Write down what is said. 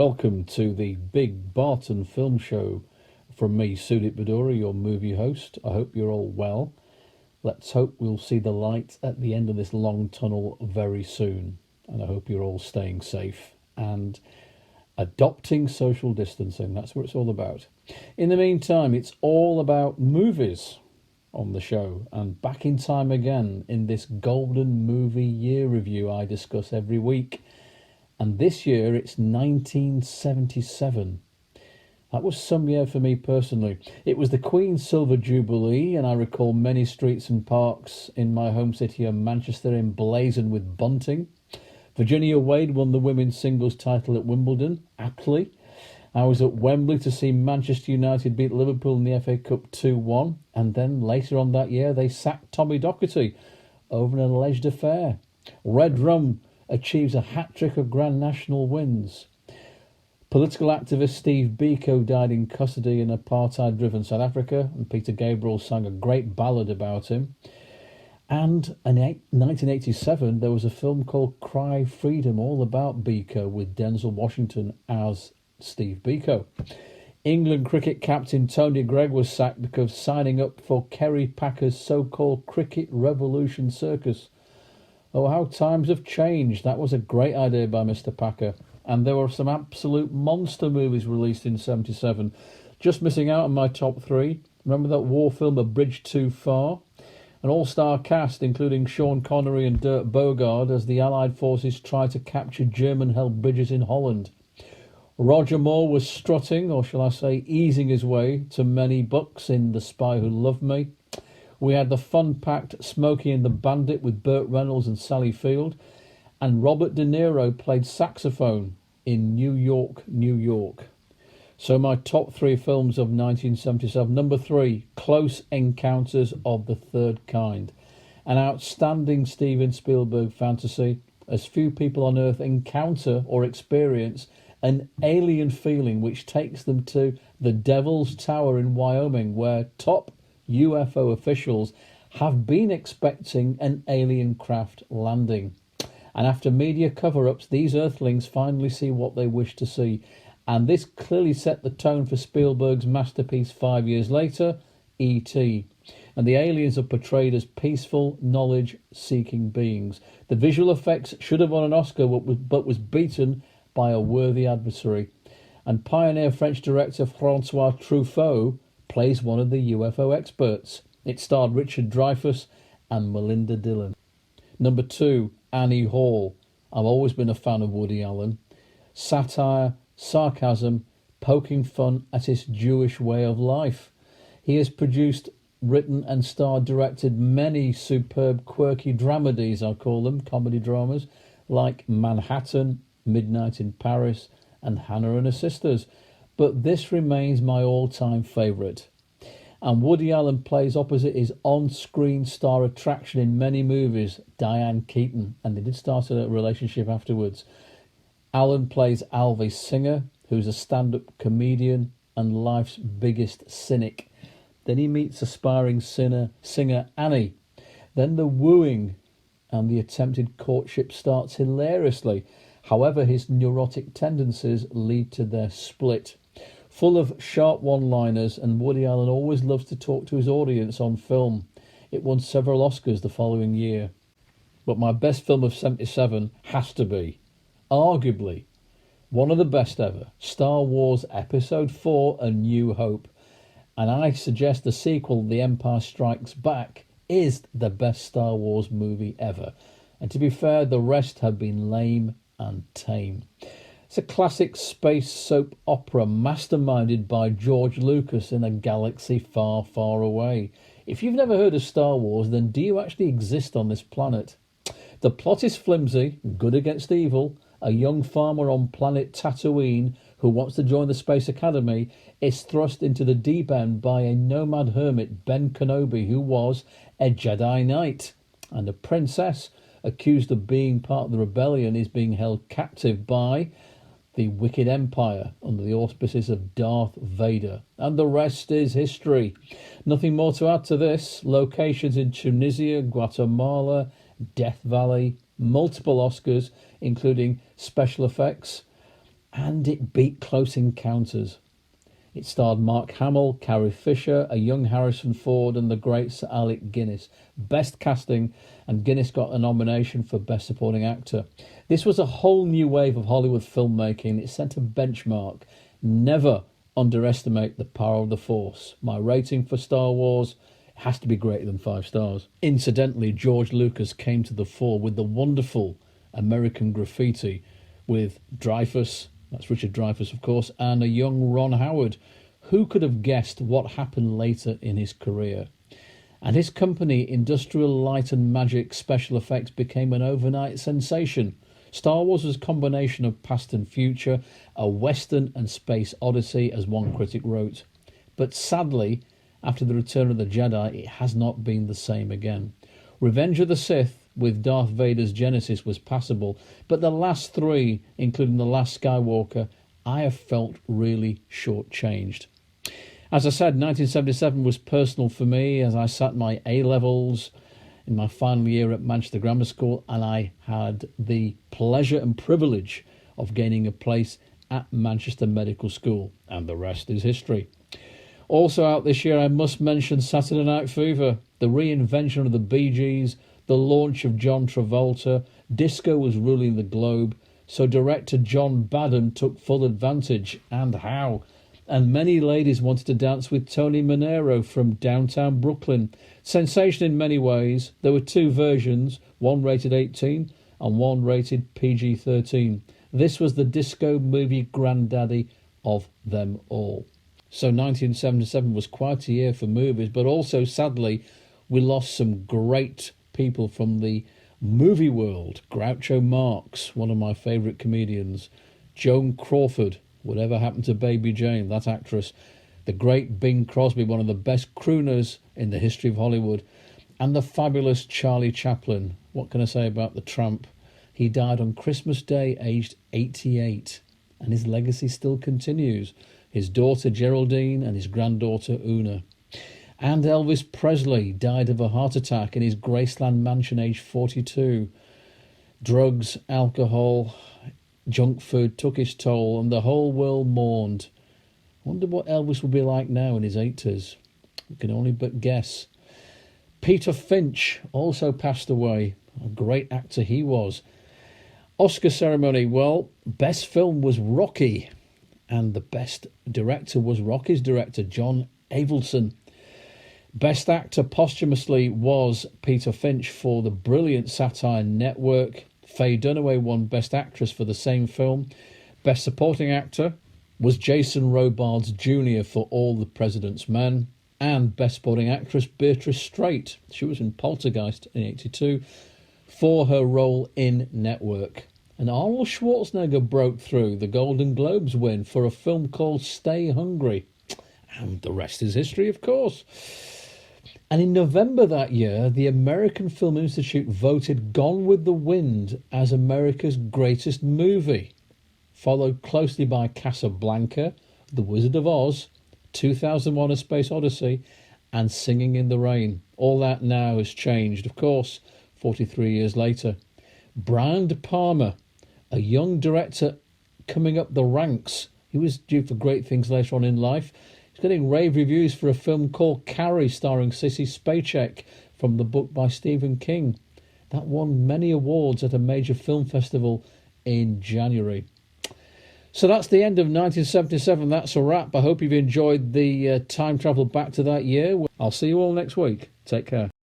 welcome to the big Barton film show from me, Sudip Bhaduri, your movie host. I hope you're all well. Let's hope we'll see the light at the end of this long tunnel very soon. And I hope you're all staying safe and adopting social distancing. That's what it's all about. In the meantime, it's all about movies on the show, and back in time again in this golden movie year review I discuss every week. And this year it's 1977. That was some year for me personally. It was the Queen's Silver Jubilee, and I recall many streets and parks in my home city of Manchester emblazoned with bunting. Virginia Wade won the women's singles title at Wimbledon, aptly. I was at Wembley to see Manchester United beat Liverpool in the FA Cup 2-1, and then later on that year they sacked Tommy Docherty over an alleged affair. Red Rum achieves a hat-trick of Grand National wins. Political activist Steve Biko died in custody in apartheid-driven South Africa, and Peter Gabriel sang a great ballad about him. And in 1987, there was a film called Cry Freedom, all about Biko, with Denzel Washington as Steve Biko. England cricket captain Tony Greig was sacked because of signing up for Kerry Packer's so-called Cricket Revolution Circus. Oh, how times have changed. That was a great idea by Mr. Packer. And there were some absolute monster movies released in 77. Just missing out on my top three. Remember that war film A Bridge Too Far? An all-star cast including Sean Connery and Dirk Bogarde as the Allied forces tried to capture German-held bridges in Holland. Roger Moore was strutting, or shall I say easing his way to many bucks in The Spy Who Loved Me. We had the fun-packed Smokey and the Bandit with Burt Reynolds and Sally Field. And Robert De Niro played saxophone in New York, New York. So my top three films of 1977. Number 3, Close Encounters of the Third Kind. An outstanding Steven Spielberg fantasy, as few people on Earth encounter or experience an alien feeling which takes them to the Devil's Tower in Wyoming, where top UFO officials have been expecting an alien craft landing. And after media cover-ups, these Earthlings finally see what they wish to see. And this clearly set the tone for Spielberg's masterpiece 5 years later, E.T. And the aliens are portrayed as peaceful, knowledge-seeking beings. The visual effects should have won an Oscar, but was beaten by a worthy adversary. And pioneer French director Francois Truffaut plays one of the UFO experts. It starred Richard Dreyfuss and Melinda Dillon. Number 2, Annie Hall. I've always been a fan of Woody Allen. Satire, sarcasm, poking fun at his Jewish way of life. He has produced, written and directed many superb quirky dramedies, I call them, comedy dramas, like Manhattan, Midnight in Paris and Hannah and her Sisters. But this remains my all-time favourite. And Woody Allen plays opposite his on-screen star attraction in many movies, Diane Keaton, and they did start a relationship afterwards. Allen plays Alvy Singer, who's a stand-up comedian and life's biggest cynic. Then he meets aspiring singer Annie. Then the wooing and the attempted courtship starts hilariously. However, his neurotic tendencies lead to their split. Full of sharp one-liners, and Woody Allen always loves to talk to his audience on film. It won several Oscars the following year. But my best film of 77 has to be, arguably, one of the best ever, Star Wars Episode 4, A New Hope. And I suggest the sequel, The Empire Strikes Back, is the best Star Wars movie ever. And to be fair, the rest have been lame and tame. It's a classic space soap opera masterminded by George Lucas in a galaxy far, far away. If you've never heard of Star Wars, then do you actually exist on this planet? The plot is flimsy, good against evil. A young farmer on planet Tatooine who wants to join the Space Academy is thrust into the deep end by a nomad hermit, Ben Kenobi, who was a Jedi Knight. And a princess, accused of being part of the rebellion, is being held captive by the wicked empire under the auspices of Darth Vader. And the rest is history. Nothing more to add to this. Locations in Tunisia, Guatemala, Death Valley, multiple Oscars, including special effects, and it beat Close Encounters. It starred Mark Hamill, Carrie Fisher, a young Harrison Ford, and the great Sir Alec Guinness. Best casting, and Guinness got a nomination for Best Supporting Actor. This was a whole new wave of Hollywood filmmaking. It set a benchmark. Never underestimate the power of the Force. My rating for Star Wars has to be greater than 5 stars. Incidentally, George Lucas came to the fore with the wonderful American Graffiti with Dreyfuss, that's Richard Dreyfuss, of course, and a young Ron Howard. Who could have guessed what happened later in his career? And his company, Industrial Light and Magic Special Effects, became an overnight sensation. Star Wars was a combination of past and future, a western and space odyssey, as one critic wrote. But sadly, after the Return of the Jedi, it has not been the same again. Revenge of the Sith, with Darth Vader's Genesis, was passable, but the last 3, including The Last Skywalker, I have felt really shortchanged. As I said, 1977 was personal for me as I sat my A-levels in my final year at Manchester Grammar School, and I had the pleasure and privilege of gaining a place at Manchester Medical School, and the rest is history. Also out this year, I must mention Saturday Night Fever, the reinvention of the Bee Gees, the launch of John Travolta. Disco was ruling the globe, so director John Badham took full advantage, and how. And many ladies wanted to dance with Tony Manero from downtown Brooklyn. Sensation in many ways. There were 2 versions, one rated 18 and one rated PG-13. This was the disco movie granddaddy of them all. So 1977 was quite a year for movies, but also, sadly, we lost some great people from the movie world. Groucho Marx, one of my favourite comedians. Joan Crawford, whatever happened to Baby Jane, that actress. The great Bing Crosby, one of the best crooners in the history of Hollywood. And the fabulous Charlie Chaplin. What can I say about the tramp? He died on Christmas Day, aged 88. And his legacy still continues. His daughter Geraldine and his granddaughter Una. And Elvis Presley died of a heart attack in his Graceland mansion, aged 42. Drugs, alcohol, junk food took its toll, and the whole world mourned. I wonder what Elvis would be like now in his 80s. We can only but guess. Peter Finch also passed away. A great actor he was. Oscar ceremony, well, best film was Rocky, and the best director was Rocky's director, John Avildsen. Best actor posthumously was Peter Finch for the brilliant satire Network. Faye Dunaway won Best Actress for the same film. Best Supporting Actor was Jason Robards Jr. for All the President's Men. And Best Supporting Actress Beatrice Straight. She was in Poltergeist in 1982 for her role in Network. And Arnold Schwarzenegger broke through the Golden Globes win for a film called Stay Hungry. And the rest is history, of course. And in November that year, the American Film Institute voted Gone with the Wind as America's greatest movie, followed closely by Casablanca, The Wizard of Oz, 2001: A Space Odyssey, and Singing in the Rain. All that now has changed, of course, 43 years later. Brian De Palma, a young director coming up the ranks. He was due for great things later on in life. He's getting rave reviews for a film called Carrie, starring Sissy Spacek, from the book by Stephen King. That won many awards at a major film festival in January. So that's the end of 1977. That's a wrap. I hope you've enjoyed the time travel back to that year. I'll see you all next week. Take care.